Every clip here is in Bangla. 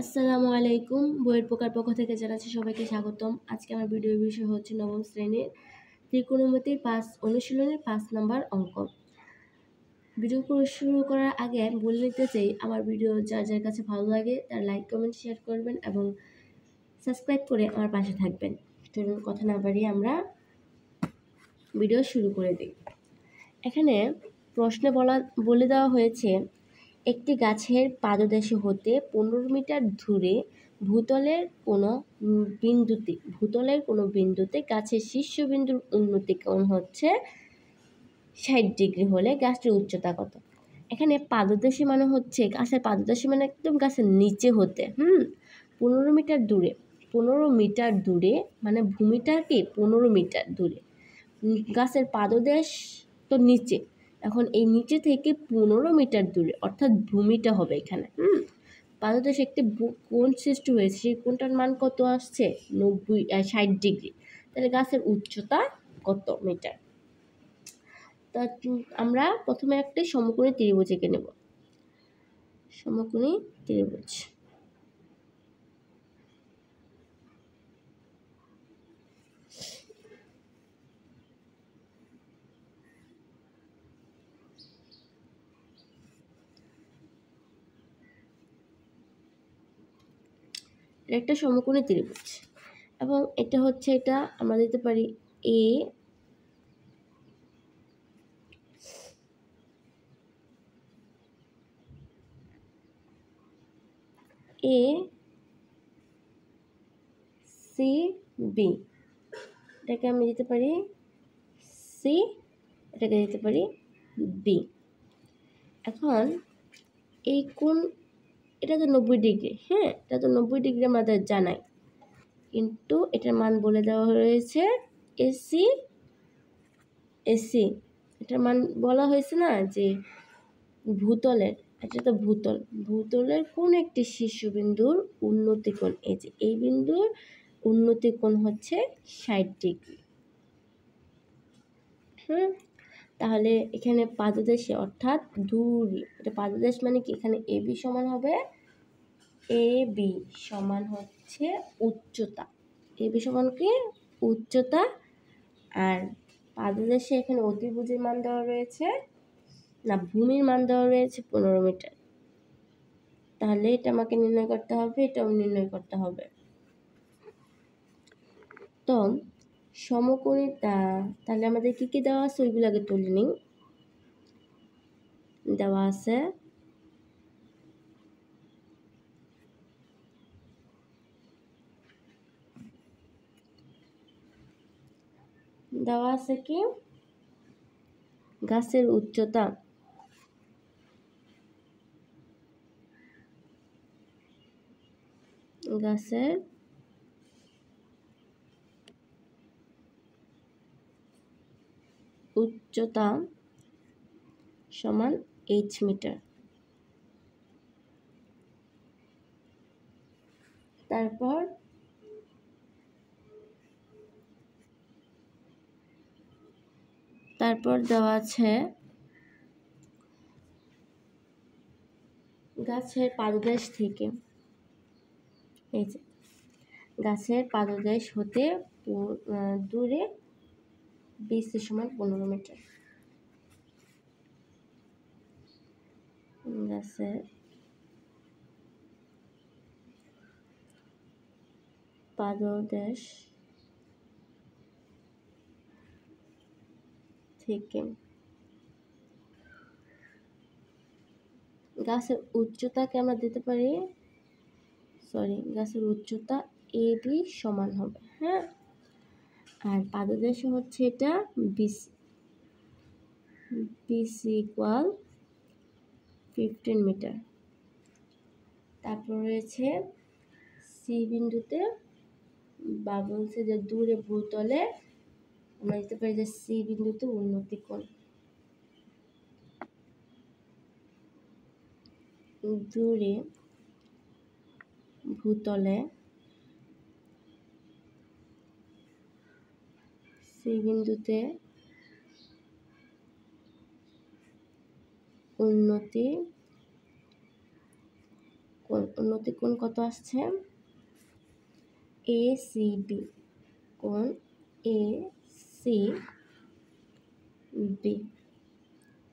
আসসালামু আলাইকুম। বইয়ের পোকার পক্ষ থেকে জানাচ্ছি সবাইকে স্বাগতম। আজকে আমার ভিডিওর বিষয় হচ্ছে নবম শ্রেণীর ত্রিকোণমিতির অনুশীলনের 5 নাম্বার অঙ্ক। ভিডিও শুরু করার আগে আমি বলে নিতে চাই, আমার ভিডিও যার যার কাছে ভালো লাগে তার লাইক, কমেন্ট, শেয়ার করবেন এবং সাবস্ক্রাইব করে আমার পাশে থাকবেন। চলুন কথা না বাড়িয়ে আমরা ভিডিও শুরু করে দিই। এখানে প্রশ্নে বলে দেওয়া হয়েছে, একটি গাছের পাদদেশে হতে 15 মিটার দূরে ভূতলের কোনো বিন্দুতে গাছের শীর্ষবিন্দুর উন্নতি কোণ হচ্ছে 60 ডিগ্রি হলে গাছটির উচ্চতা কত? এখানে পাদদেশে মানে হচ্ছে গাছের পাদদেশে মানে একদম গাছের নিচে হতে 15 মিটার দূরে 15 মিটার দূরে মানে ভূমিটা কি 15 মিটার দূরে, গাছের পাদদেশ তো নিচে। এখন এই নিচে থেকে 15 মিটার দূরে অর্থাৎ ভূমিটা হবে এখানে। পাদদেশে একটি কোণ সৃষ্টি হয়েছে, সেই কোণটার মান কত আসছে 60 ডিগ্রি। তাহলে গাছের উচ্চতা কত মিটার? তা আমরা প্রথমে একটি সমকোণী ত্রিভুজ এঁকে নেব। সমকোণী ত্রিভুজ একটা সমকোণী ত্রিভুজ এবং এটা হচ্ছে, এটা আমরা দিতে পারি এ সি বি, এটাকে আমি দিতে পারি সি, এটাকে দিতে পারি বি। এখন এই কোণ, এটা তো 90 ডিগ্রি, এটা তো 90 ডিগ্রি আমাদের জানাই, কিন্তু এটার মান বলে দেওয়া হয়েছে এসি। এটার মান বলা হয়েছে না যে ভূতলের, এটা তো ভূতলের কোন একটি শীর্ষবিন্দুর উন্নতি কোণ, এই যে এই বিন্দুর উন্নতি কোণ হচ্ছে 60 ডিগ্রি। তাহলে এখানে পাদদেশে অর্থাৎ দূরে, এটা পাদদেশ মানে কি, এখানে এ বি সমান হবে, এ বি সমান হচ্ছে উচ্চতা, এ বি সমান কি উচ্চতা। আর পাদদেশে এখানে অতিভুজের মান দেওয়া রয়েছে, না ভূমির মান দেওয়া রয়েছে 15 মিটার। তাহলে এটা আমাকে নির্ণয় করতে হবে, এটাও নির্ণয় করতে হবে। তো সমকোণী, তাহলে আমাদের কি কি দেওয়া আছে ওইগুলো আগে তুলে নিই। দেওয়া আছে কি গাছের উচ্চতা, গাছের উচ্চতা সমান h মিটার। তারপর দেওয়া আছে গাছের পাদদেশ থেকে, এই যে গাছের পাদদেশ হতে দূরে বিসি সমান 15 মিটার। গাছের পাদদেশ থেকে গাছের উচ্চতাকে আমরা দিতে পারি, গাছের উচ্চতা এ বি সমান হবে, আর পাদদেশ হচ্ছে এটা বিসি ইকুয়াল 15 মিটার। তারপর রয়েছে সি বিন্দুতে, বা বলছে যে দূরে ভূতলে, আমরা দিতে পারি যে সি বিন্দুতে উন্নতি কোণ, দূরে ভূতলে সি বিন্দুতে উন্নতি কোণ, উন্নতি কোণ কত আসছে? ACB, কোণ ACB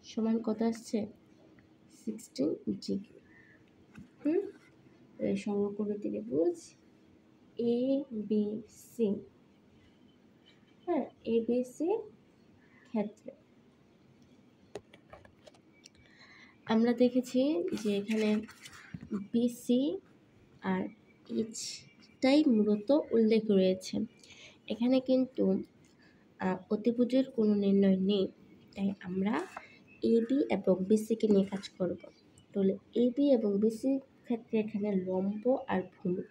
সমান কত আসছে? 16 ডিগ্রি। সমকোণী ত্রিভুজ ABC, হ্যাঁ, ABC ক্ষেত্রে আমরা দেখেছি যে এখানে বিসি আর এইচটাই মূলত উল্লেখ রয়েছে। এখানে কিন্তু অতিভুজের কোনো নির্ণয় নেই, তাই আমরা এবি এবং বিসিকে নিয়ে কাজ করব। তাহলে এবি এবং বিসি ক্ষেত্রে এখানে লম্ব আর ভূমি,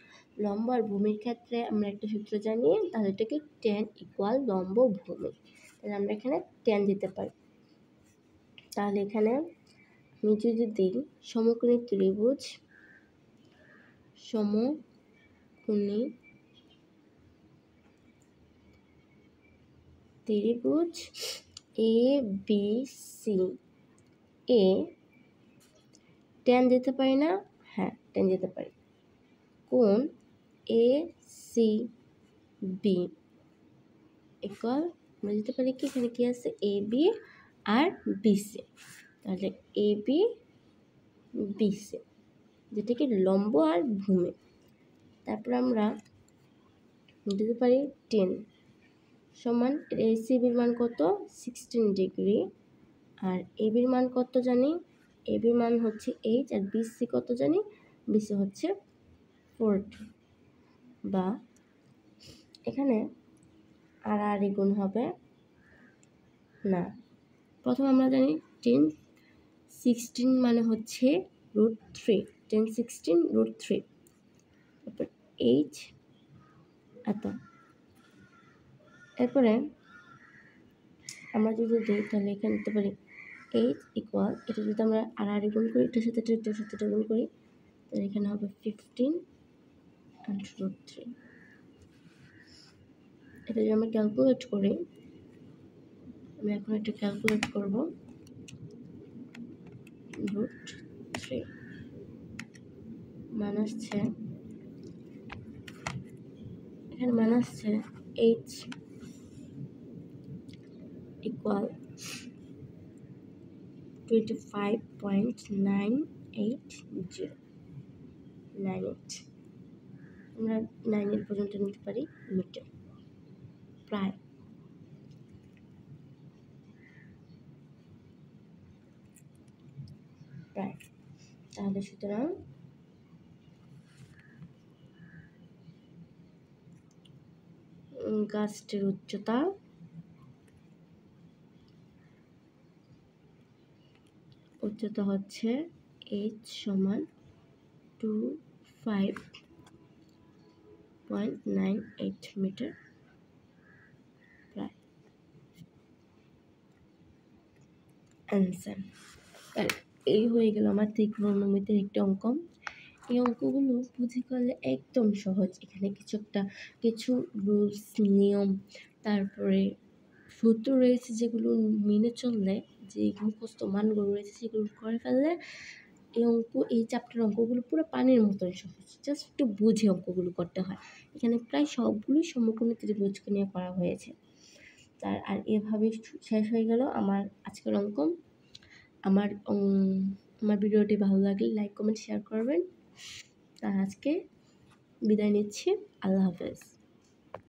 লম্ব আর ভূমির ক্ষেত্রে আমরা একটা সূত্র জানি, তাহলে এটাকে tan ইকুয়াল লম্ব ভূমি, তাহলে আমরা এখানে tan দিতে পারি। তাহলে এখানে আমি যদি দিই সমকোণী ত্রিভুজ, সমকোণী ত্রিভুজ ABC এ tan দিতে পারি না? হ্যাঁ, tan দিতে পারি। কোণ ACB ইকুয়াল আমরা দিতে পারি কি, এখানে কি আছে? AB আর BC, তাহলে AB BC যেটা কি লম্ব আর ভূমি। তারপর আমরা দিতে পারি 10 সমান ACBর মান কত? 16 ডিগ্রি। আর ABর মান কত জানি? ABর মান হচ্ছে 8, আর BC কত জানি? BC হচ্ছে 40, বা এখানে আর গুণ হবে না। প্রথম আমরা জানি 10 16 মানে হচ্ছে √3, 10 16 √3, তারপর 8 এত। এরপরে আমরা যদি দিই তাহলে এখানে দিতে পারি 8 ইকুয়াল, এটা যদি আমরা আর গুণ করি, এটার সাথে এটা গুণ করি, তাহলে এখানে হবে 15 and √3। এটা যদি আমরা ক্যালকুলেট করি, আমি এখন এটা ক্যালকুলেট করব, √3 মান আসছে, এখানে মান আসছে 8 ইকুয়াল 25.98098। আমরা 9 পর্যন্ত নিতে পারি মিটার, প্রায়। তাহলে সুতরাং গাছটির উচ্চতা হচ্ছে h সমান 25.98 মিটার, প্রায়। অ্যান্সার। এই হয়ে গেল আমার ত্রিকোণমিতির একটি অঙ্ক। এই অঙ্কগুলো বুঝে করলে একদম সহজ। এখানে কিছু রুলস, নিয়ম, তারপরে সূত্র রয়েছে যেগুলো মেনে চললে, যে মুখস্থ মানগুলো রয়েছে সেগুলো করে ফেললে এই চ্যাপ্টার অঙ্কগুলো পুরো পানির মতন সহজ। জাস্ট একটু বুঝে অঙ্কগুলো করতে হয়। এখানে প্রায় সবগুলোই সমকোণী ত্রিভুজকে নিয়ে করা হয়েছে। আর এভাবেই শেষ হয়ে গেল আমার আজকের অঙ্ক। আমার ভিডিওটি ভালো লাগলে লাইক, কমেন্ট, শেয়ার করবেন। আর আজকে বিদায় নিচ্ছি। আল্লাহ হাফেজ।